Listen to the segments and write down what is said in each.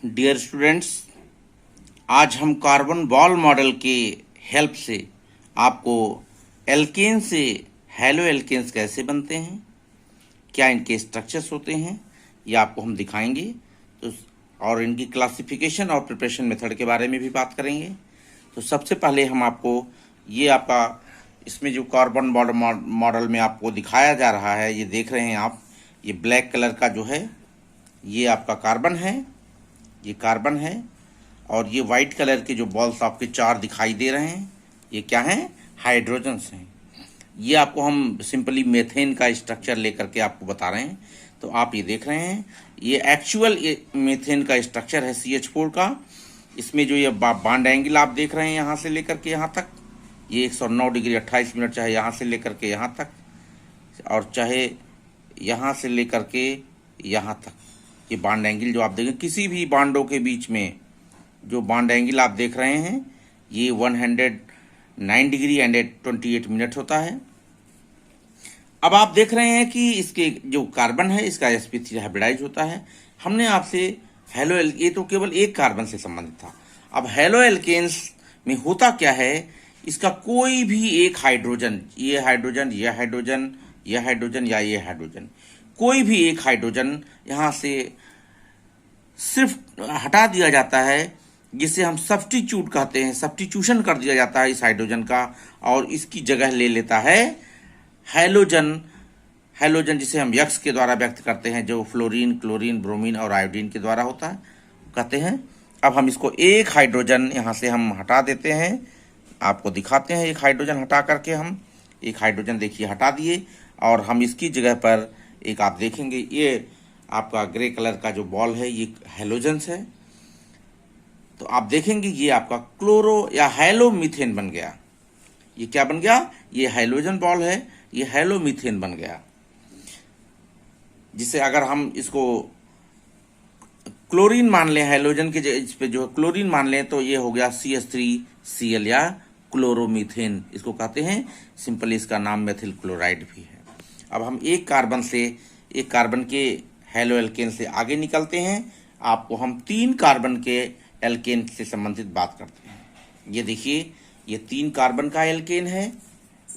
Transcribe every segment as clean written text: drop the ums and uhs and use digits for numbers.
Dear students, आज हम carbon ball model के हेल्प से आपको एल्केन से हैलो एल्केन्स कैसे बनते हैं, क्या इनके स्ट्रक्चर्स होते हैं, ये आपको हम दिखाएंगे। तो और इनकी क्लासिफिकेशन और प्रिपरेशन मेथड के बारे में भी बात करेंगे। तो सबसे पहले हम आपको ये आपका इसमें जो कार्बन बॉल मॉडल में आपको दिखाया जा रहा है, ये देख रहे हैं आप, ये ब्लैक कलर का जो है ये आपका कार्बन है, ये कार्बन है। और ये वाइट कलर के जो बॉल्स आपके चार दिखाई दे रहे हैं, ये क्या हैं? हाइड्रोजन्स हैं। ये आपको हम सिंपली मेथेन का स्ट्रक्चर लेकर के आपको बता रहे हैं। तो आप ये देख रहे हैं, ये एक्चुअल मेथेन का स्ट्रक्चर है CH4 का। इसमें जो ये बॉन्ड एंगल आप देख रहे हैं यहाँ से लेकर के यहाँ तक, ये 109 डिग्री 28 मिनट, चाहे यहाँ से लेकर के यहाँ तक और चाहे यहाँ से लेकर के यहाँ तक, ये बॉन्ड एंगल जो आप देखें, किसी भी बॉन्डों के बीच में जो बॉन्ड एंगल आप देख रहे हैं, ये 109 डिग्री एंड 28 मिनट होता है। अब आप देख रहे हैं कि इसके जो कार्बन है, इसका sp3 हाइब्रिडाइज होता है। हमने आपसे हैलो ये तो केवल एक कार्बन से संबंधित था। अब हैलो एल्केन्स में होता क्या है, इसका कोई भी एक हाइड्रोजन, ये हाइड्रोजन, ये हाइड्रोजन, ये हाइड्रोजन या ये हाइड्रोजन, कोई भी एक हाइड्रोजन यहाँ से सिर्फ हटा दिया जाता है, जिसे हम सब्स्टिट्यूट कहते हैं, सब्स्टिट्यूशन कर दिया जाता है इस हाइड्रोजन का, और इसकी जगह ले लेता है हैलोजन। हैलोजन जिसे हम यक्स के द्वारा व्यक्त करते हैं, जो फ्लोरीन, क्लोरीन, ब्रोमीन और आयोडीन के द्वारा होता है, कहते हैं। अब हम इसको एक हाइड्रोजन यहाँ से हम हटा देते हैं, आपको दिखाते हैं। एक हाइड्रोजन हटा करके हम एक हाइड्रोजन देखिए हटा दिए, और हम इसकी जगह पर एक आप देखेंगे, ये आपका ग्रे कलर का जो बॉल है, ये हैलोजन्स है। तो आप देखेंगे ये आपका क्लोरो या हैलोमीथेन बन गया। ये क्या बन गया? ये हैलोजन बॉल है, ये हैलोमीथेन बन गया। जिसे अगर हम इसको क्लोरीन मान लें, हैलोजन के इस पे जो क्लोरीन मान लें, तो ये हो गया CH3Cl या क्लोरोमीथेन, इसको कहते हैं। सिंपली इसका नाम मेथिल क्लोराइड भी है। अब हम एक कार्बन के हैलो एल्केन से आगे निकलते हैं। आपको हम 3 कार्बन के एल्केन से संबंधित बात करते हैं। ये देखिए, ये 3 कार्बन का एल्केन है।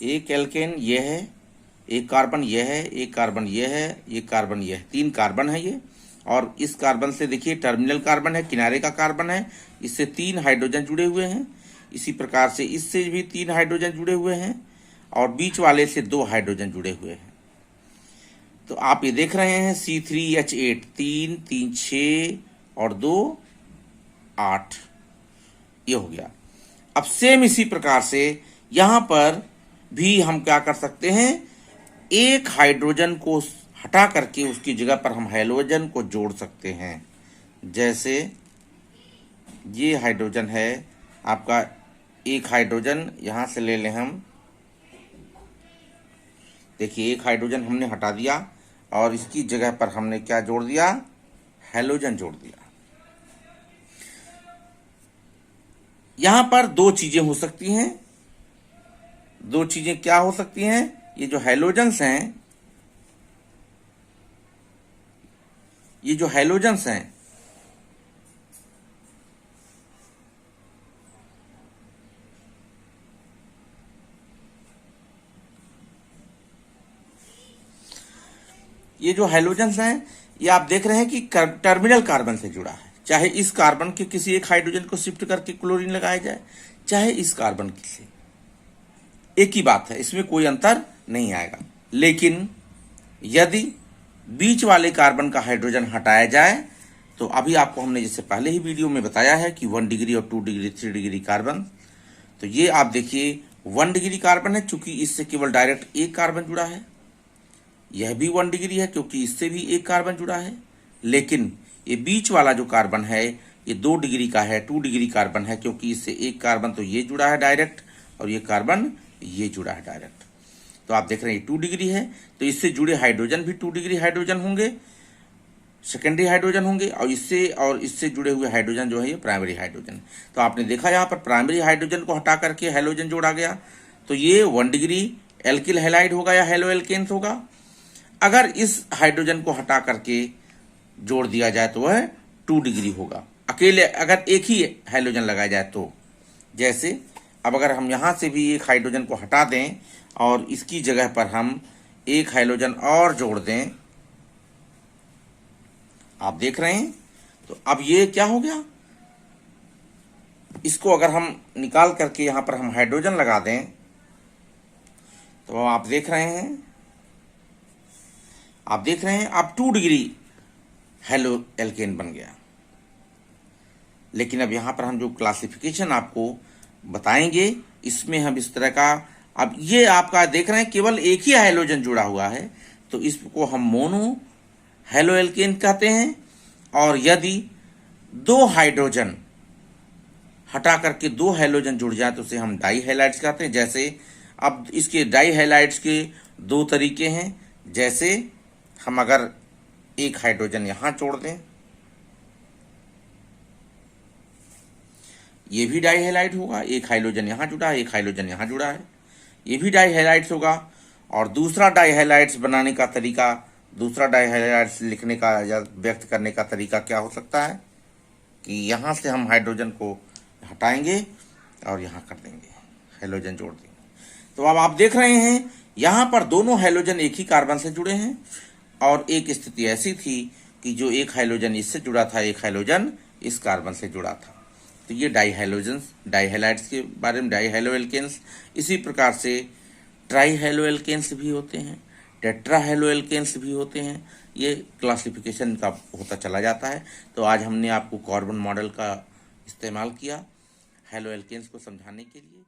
एक एल्केन ये है, एक कार्बन ये है, एक कार्बन ये है, एक कार्बन ये है, 3 कार्बन है ये। और इस कार्बन से देखिए टर्मिनल कार्बन है, किनारे का कार्बन है, इससे 3 हाइड्रोजन जुड़े हुए हैं। इसी प्रकार से इससे भी 3 हाइड्रोजन जुड़े हुए हैं, और बीच वाले से 2 हाइड्रोजन जुड़े हुए हैं। तो आप ये देख रहे हैं C3H8, 3 3 6 और 2 8, ये हो गया। अब सेम इसी प्रकार से यहां पर भी हम क्या कर सकते हैं, एक हाइड्रोजन को हटा करके उसकी जगह पर हम हैलोजन को जोड़ सकते हैं। जैसे ये हाइड्रोजन है आपका, एक हाइड्रोजन यहां से ले लें हम, देखिए एक हाइड्रोजन हमने हटा दिया और इसकी जगह पर हमने क्या जोड़ दिया? हैलोजन जोड़ दिया। यहां पर 2 चीजें हो सकती हैं। 2 चीजें क्या हो सकती हैं? ये जो हैलोजन्स हैं, ये जो हैलोजन्स हैं, ये जो हैलोजन्स हैं, ये आप देख रहे हैं कि टर्मिनल कार्बन से जुड़ा है। चाहे इस कार्बन के किसी एक हाइड्रोजन को शिफ्ट करके क्लोरीन लगाया जाए, चाहे इस कार्बन से, एक ही बात है, इसमें कोई अंतर नहीं आएगा। लेकिन यदि बीच वाले कार्बन का हाइड्रोजन हटाया जाए, तो अभी आपको हमने जैसे पहले ही वीडियो में बताया है कि 1 डिग्री और 2 डिग्री 3 डिग्री कार्बन, तो ये आप देखिए 1 डिग्री कार्बन है, चूंकि इससे केवल डायरेक्ट एक कार्बन जुड़ा है। यह भी 1 डिग्री है, क्योंकि इससे भी एक कार्बन जुड़ा है। लेकिन ये बीच वाला जो कार्बन है, ये 2 डिग्री का है, 2 डिग्री कार्बन है, क्योंकि इससे एक कार्बन तो ये जुड़ा है डायरेक्ट, और ये कार्बन ये जुड़ा है डायरेक्ट। तो आप देख रहे हैं 2 डिग्री है, तो इससे जुड़े हाइड्रोजन भी 2 डिग्री हाइड्रोजन होंगे, सेकेंडरी हाइड्रोजन होंगे, और इससे जुड़े हुए हाइड्रोजन जो है ये प्राइमरी हाइड्रोजन। तो आपने देखा यहाँ पर प्राइमरी हाइड्रोजन को हटा करके हैलोजन जोड़ा गया, तो ये 1 डिग्री एल्किल हैलाइड होगा या हैलो एल्केन्स होगा। अगर इस हाइड्रोजन को हटा करके जोड़ दिया जाए तो वह 2 डिग्री होगा। अकेले अगर एक ही हाइड्रोजन लगाया जाए तो, जैसे अब अगर हम यहाँ से भी एक हाइड्रोजन को हटा दें और इसकी जगह पर हम एक हाइड्रोजन और जोड़ दें, आप देख रहे हैं, तो अब ये क्या हो गया, इसको अगर हम निकाल करके यहाँ पर हम हाइड्रोजन लगा दें तो आप देख रहे हैं, अब 2 डिग्री हेलो एल्केन बन गया। लेकिन अब यहाँ पर हम जो क्लासिफिकेशन आपको बताएंगे इसमें हम इस तरह का, अब ये आपका देख रहे हैं केवल एक ही हाइड्रोजन जुड़ा हुआ है तो इसको हम मोनो हेलो एल्केन कहते हैं। और यदि 2 हाइड्रोजन हटा करके 2 हाइड्रोजन जुड़ जाए तो उसे हम डाई हैलाइड्स कहते हैं। जैसे अब इसके डाई हैलाइड्स के 2 तरीके हैं, जैसे हम अगर एक हाइड्रोजन यहां जोड़ दें, ये भी डाई हैलाइड होगा, एक हाइड्रोजन यहां जुड़ा है, एक हाइड्रोजन यहां जुड़ा है, ये भी डाई हैलाइड्स होगा। और दूसरा डाई हैलाइड्स बनाने का तरीका, दूसरा डाई हैलाइड्स लिखने का या व्यक्त करने का तरीका क्या हो सकता है कि यहां से हम हाइड्रोजन को हटाएंगे और यहां कर देंगे, हाइड्रोजन जोड़ देंगे। तो अब आप देख रहे हैं यहां पर दोनों हाइड्रोजन एक ही कार्बन से जुड़े हैं और एक स्थिति ऐसी थी कि जो एक हाइड्रोजन इससे जुड़ा था, एक हाइड्रोजन इस कार्बन से जुड़ा था। तो ये डाई हाइड्रोजन्स, डाई हैलाइड्स के बारे में, डाई हैलो एल्केन्स। इसी प्रकार से ट्राई हैलो एल्केन्स भी होते हैं, टेट्रा हैलो एल्केन्स भी होते हैं। ये क्लासिफिकेशन का होता चला जाता है। तो आज हमने आपको कार्बन मॉडल का इस्तेमाल किया हैलो एल्केन्स को समझाने के लिए।